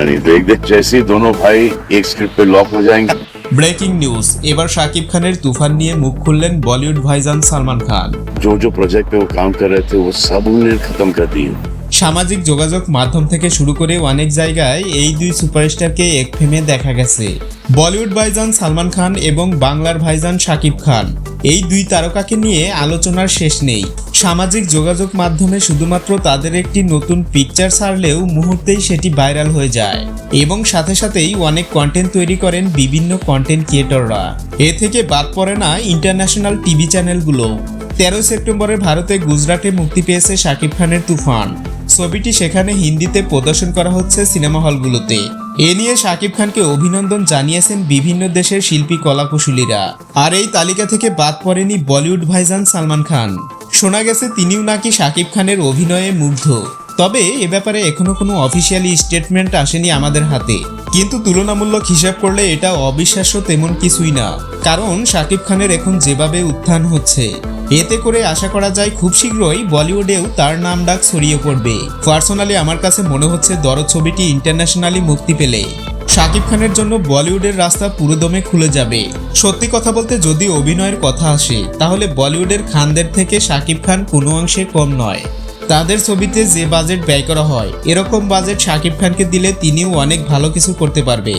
यानी देख देख जैसे ही दोनों भाई एक स्क्रिप्ट पे लॉक हो जाएंगे। ব্রেকিং নিউজ, এবার শাকিব খানের তুফান নিয়ে মুখ খুললেন বলিউড ভাইজান সালমান খান। जो जो प्रोजेक्ट पे वो काम कर रहे थे वो सब उन्होंने खत्म कर दिए। সামাজিক যোগাযোগ মাধ্যম থেকে শুরু করে অনেক জায়গায় এই দুই সুপারস্টারকে এক ফ্রেমে দেখা গেছে। বলিউড ভাইজান সালমান খান এবং বাংলার ভাইজান শাকিব খান, এই দুই তারকাকে নিয়ে আলোচনার শেষ নেই। সামাজিক যোগাযোগ মাধ্যমে শুধুমাত্র তাদের একটি নতুন পিকচার ছাড়লেও মুহূর্তেই সেটি ভাইরাল হয়ে যায় এবং সাথে সাথেই অনেক কন্টেন্ট তৈরি করেন বিভিন্ন কন্টেন্ট ক্রিয়েটররা। এ থেকে বাদ পড়ে না ইন্টারন্যাশনাল টিভি চ্যানেলগুলো। 13 সেপ্টেম্বরে ভারতে গুজরাটে মুক্তি পেয়েছে শাকিব খানের তুফান। ছবিটি সেখানে হিন্দিতে প্রদর্শন করা হচ্ছে সিনেমা হলগুলোতে। এ নিয়ে শাকিব খানকে অভিনন্দন জানিয়েছেন বিভিন্ন দেশের শিল্পী কলাকুশলীরা। আর এই তালিকা থেকে বাদ পড়েনি বলিউড ভাইজান সালমান খান। শোনা গেছে তিনিও নাকি শাকিব খানের অভিনয়ে মুগ্ধ। তবে এ ব্যাপারে এখনো কোনো অফিসিয়ালি স্টেটমেন্ট আসেনি আমাদের হাতে, কিন্তু তুলনামূলক হিসাব করলে এটা অবিশ্বাস্য তেমন কিছুই না। কারণ শাকিব খানের এখন যেভাবে উত্থান হচ্ছে, এতে করে আশা করা যায় খুব শীঘ্রই বলিউডেও তার নাম ডাক ছড়িয়ে পড়বে। পার্সোনালি আমার কাছে মনে হচ্ছে দরদ ছবিটি ইন্টারন্যাশনালি মুক্তি পেলে শাকিব খানের জন্য বলিউডের রাস্তা পুরোদমে খুলে যাবে। সত্যি কথা বলতে যদি অভিনয়ের কথা আসে, তাহলে বলিউডের খানদের থেকে শাকিব খান কোনো অংশে কম নয়। তাদের ছবিতে যে বাজেট ব্যয় করা হয়, এরকম বাজেট শাকিব খানকে দিলে তিনিও অনেক ভালো কিছু করতে পারবে।